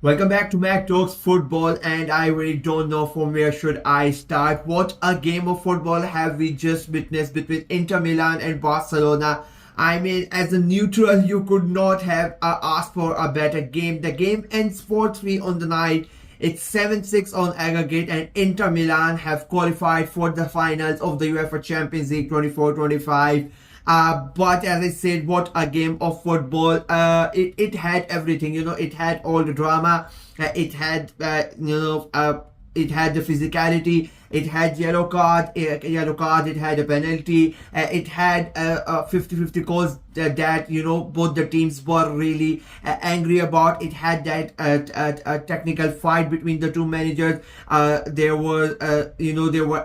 Welcome back to Mac Talks Football, and I really don't know from where should I start. What a game of football have we just witnessed between Inter Milan and Barcelona. I mean, as a neutral, you could not have asked for a better game. The game ends 4-3 on the night. It's 7-6 on aggregate, and Inter Milan have qualified for the finals of the UEFA Champions League 24-25. But as I said, what a game of football. It had everything, it had all the drama, it had, it had the physicality, it had yellow card, it had a penalty, it had 50-50 calls that, both the teams were really angry about. It had that technical fight between the two managers. There were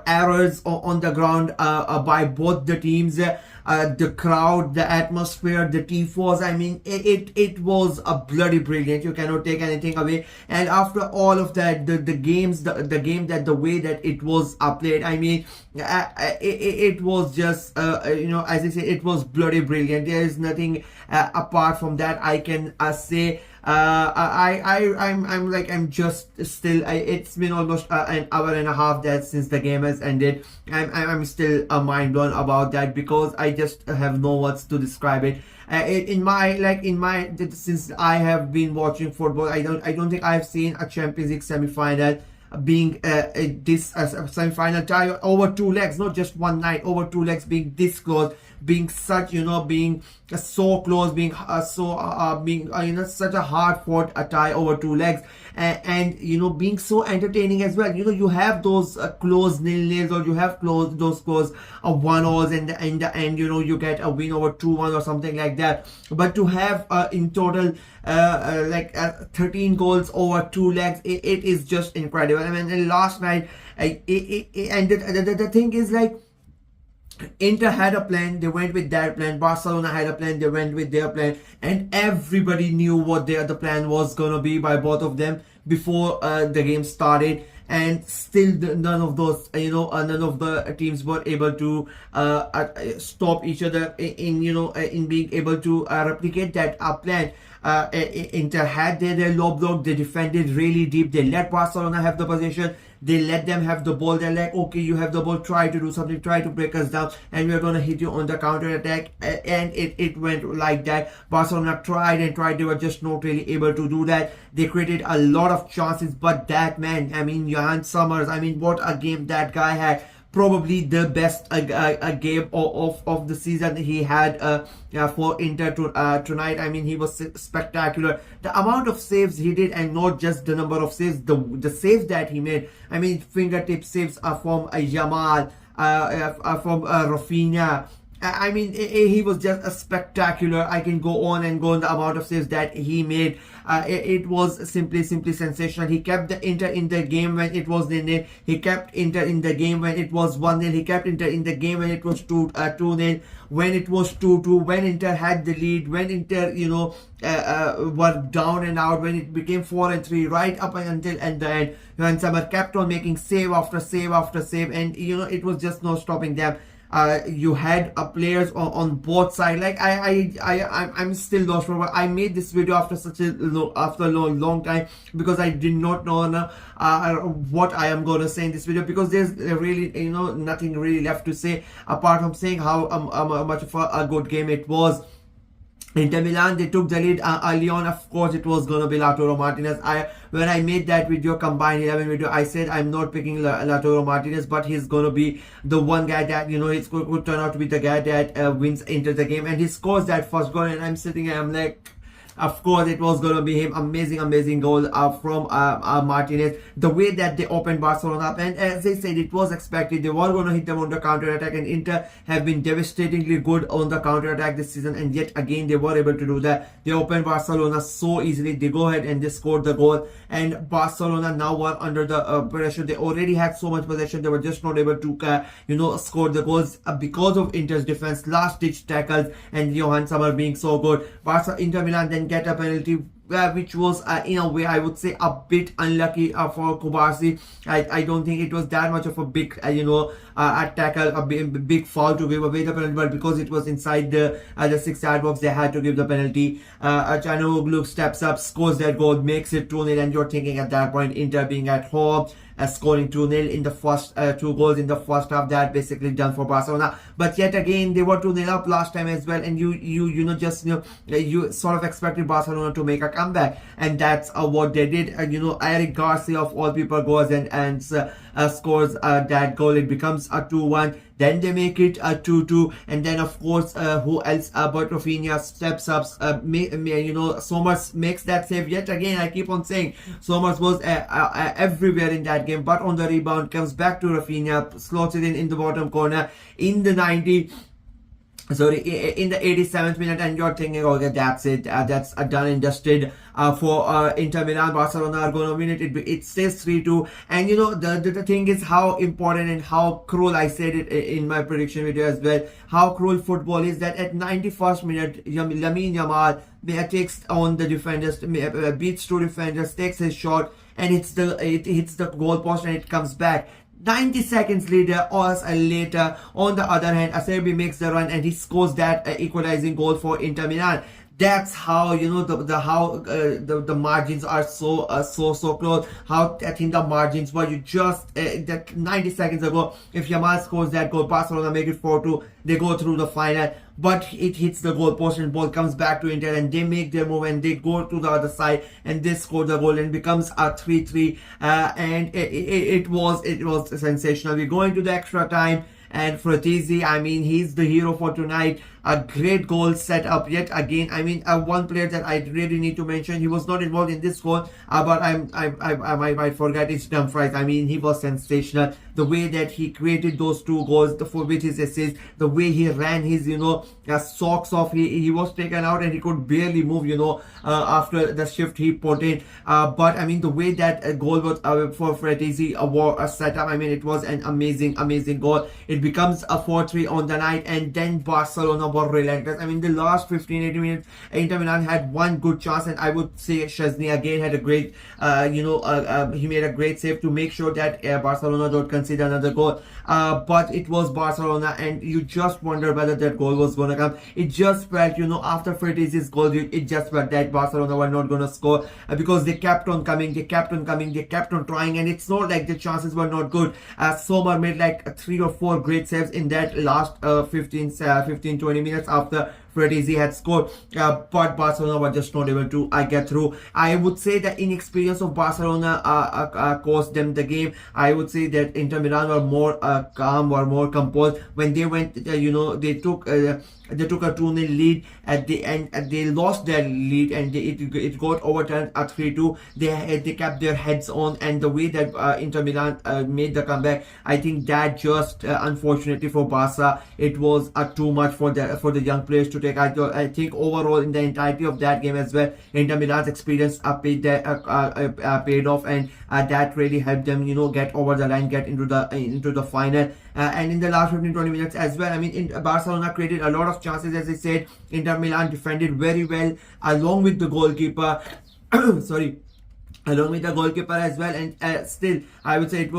errors on the ground by both the teams. The crowd, the atmosphere, the tifos, I mean, it was a bloody brilliant. You cannot take anything away. And after all of that, the game, that the way that it was played, I mean, it was just, as I say, it was bloody brilliant. There is nothing apart from that I can say. I'm just still. It's been almost an hour and a half that since the game has ended. I'm still mind blown about that, because I just have no words to describe it. Since I have been watching football, I don't think I've seen a Champions League semi-final being this semi-final tie over two legs, not just one night, over two legs, being this close, being such, being so close, being such a hard fought tie over two legs, and being so entertaining as well. You have those close nil-nils, or you have those close 1-0s, and in the end, you get a win over 2-1 or something like that. But to have in total 13 goals over two legs, it is just incredible. I mean, last night, and the thing is, like, Inter had a plan, they went with their plan. Barcelona had a plan, they went with their plan, and everybody knew what the plan was gonna be by both of them before the game started. And still, none of those, none of the teams were able to stop each other in being able to replicate that plan. Inter had their low block, they defended really deep, they let Barcelona have the possession, they let them have the ball. They're like, okay, you have the ball, try to do something, try to break us down, and we're gonna hit you on the counter attack. And it went like that. Barcelona tried and tried, they were just not really able to do that. They created a lot of chances, but that man, I mean, Johan Summers, I mean, what a game that guy had. Probably the best game of the season he had for Inter tonight. I mean, he was spectacular. The amount of saves he did, and not just the number of saves, the saves that he made. I mean, fingertip saves from Yamal, from Rafinha. I mean, he was just a spectacular. I can go on and go on the amount of saves that he made. It was simply sensational. He kept the Inter in the game when it was 0-0. He kept Inter in the game when it was 1-0. He kept Inter in the game when it was 2-0. When it was 2-2. When Inter had the lead. When Inter, were down and out. When it became 4-3, right up until and the end. Johan Sommer kept on making save after save after save, and it was just no stopping them. You had players on both sides. Like, I'm still lost. I made this video after a long time, because I did not know what I am going to say in this video, because there's really nothing really left to say apart from saying how much of a good game it was. Inter Milan, they took the lead early on. Of course, it was going to be Lautaro Martinez. When I made that video, combined 11 video, I said I'm not picking Lautaro Martinez, but he's going to be the one guy that, he's going to turn out to be the guy that wins into the game. And he scores that first goal, and I'm sitting here, I'm like, of course, it was going to be him. Amazing goal from Martinez. The way that they opened Barcelona up, and as I said, it was expected. They were going to hit them on the counter attack, and Inter have been devastatingly good on the counter attack this season. And yet again, they were able to do that. They opened Barcelona so easily. They go ahead and they scored the goal. And Barcelona now were under the pressure. They already had so much possession. They were just not able to, score the goals because of Inter's defense, last-ditch tackles, and Johan Sommer being so good. Inter Milan then get a penalty, which was in a way, I would say, a bit unlucky for Kubarsi. I don't think it was that much of a big tackle, a big foul to give away the penalty, but because it was inside the 6-yard box, they had to give the penalty. Canoglu steps up, scores that goal, makes it 2-0, and you're thinking at that point, Inter being at home, scoring 2-0 in the first 2 goals in the first half, that basically done for Barcelona. But yet again, they were 2-0 up last time as well, and you sort of expected Barcelona to make a comeback, and that's what they did. Eric Garcia of all people goes and scores that goal. It becomes a 2-1. Then they make it a 2-2, and then of course who else but Rafinha steps up. Somers makes that save yet again. I keep on saying Somers was everywhere in that game, but on the rebound comes back to Rafinha, slots it in the bottom corner in the 87th minute, and you're thinking, okay, that's it, that's done and dusted for Inter Milan. Barcelona are going to win it. It stays 3-2, and the thing is how important and how cruel, I said it in my prediction video as well, how cruel football is, that at 91st minute Lamine Yamal takes on the defenders, beats 2 defenders, takes his shot, and it hits the goal post and it comes back. 90 seconds later on the other hand, Acerbi makes the run and he scores that equalizing goal for Inter Milan. That's how the margins are so close. How I think the margins were, you just that 90 seconds ago, if Yamal scores that goal, Barcelona make it 4-2, they go through the final, but it hits the goal post and ball comes back to Inter, and they make their move and they go to the other side and they score the goal and becomes a 3-3, and it was sensational. We go into the extra time, and Fratesi, I mean, he's the hero for tonight. A great goal set up yet again. I mean, one player that I really need to mention, he was not involved in this goal, but I might forget, it's Dumfries. I mean, he was sensational. The way that he created those 2 goals, for which his assist, the way he ran his, socks off. He was taken out and he could barely move, after the shift he put in. But I mean, the way that goal was for Fratesi set up, I mean, it was an amazing goal. It becomes a 4-3 on the night, and then Barcelona were relentless. I mean, the last 15-18 minutes, Inter Milan had one good chance, and I would say Szczesny again had a great, he made a great save to make sure that Barcelona don't concede another goal. But it was Barcelona, and you just wonder whether that goal was going to come. It just felt, after Fratesi's goal, it just felt that Barcelona were not going to score, because they kept on coming, they kept on trying, and it's not like the chances were not good. Sommer made like 3 or 4 great saves in that last 15-20 minutes after Fratesi had scored, but Barcelona were just not able to get through. I would say the inexperience of Barcelona cost them the game. I would say that Inter Milan were more calm, were more composed when they went. They took a 2-0 lead at the end. They lost their lead, and it got overturned at 3-2. They kept their heads on, and the way that Inter Milan made the comeback, I think that just unfortunately for Barca, it was too much for the young players to take. I think overall in the entirety of that game as well, Inter Milan's experience paid off, and that really helped them, get over the line, get into the final. And in the last 15-20 minutes as well, I mean, Barcelona created a lot of chances, as I said. Inter Milan defended very well, along with the goalkeeper. Along with the goalkeeper as well, and still I would say it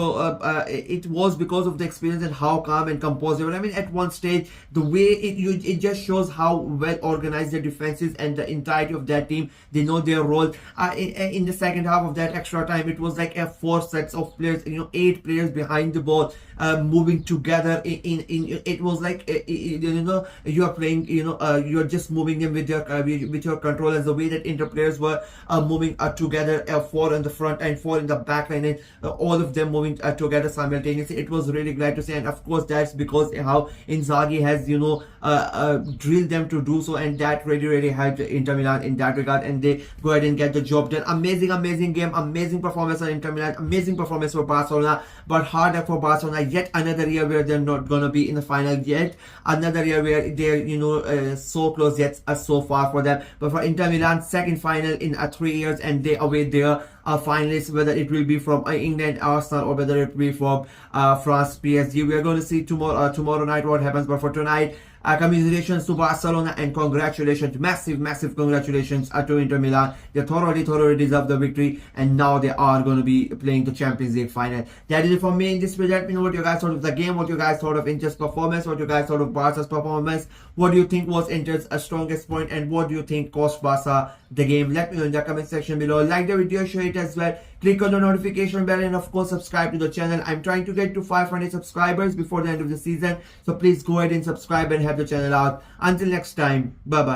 was because of the experience and how calm and composed they were. I mean, at one stage, the way it just shows how well organized the defense is, and the entirety of that team, they know their role. In the second half of that extra time, it was like 4 sets of players, 8 players behind the ball, moving together. It was like you are playing, you are just moving them with your controllers. The way that Inter players were moving together, 4 in the front and 4 in the back line, and all of them moving together simultaneously. It was really glad to see, and of course that's because how Inzaghi has drilled them to do so, and that really helped Inter Milan in that regard, and they go ahead and get the job done. Amazing game, amazing performance on Inter Milan, amazing performance for Barcelona, but harder for Barcelona. Yet another year where they're not gonna be in the final, yet another year where they're so close yet so far for them. But for Inter Milan, second final in 3 years, and they await their finalists, whether it will be from England Arsenal or whether it will be from France PSG. We are going to see tomorrow night what happens, but for tonight, Commiserations to Barcelona and congratulations, massive congratulations to Inter Milan. They thoroughly deserve the victory, and now they are going to be playing the Champions League final. That is it for me in this video. Let me know what you guys thought of the game, what you guys thought of Inter's performance, what you guys thought of Barca's performance, what do you think was Inter's strongest point, and what do you think cost Barca the game. Let me know in the comment section below. Like the video, share it as well, click on the notification bell, and of course subscribe to the channel. I'm trying to get to 500 subscribers before the end of the season, so please go ahead and subscribe and help the channel out. Until next time, bye bye.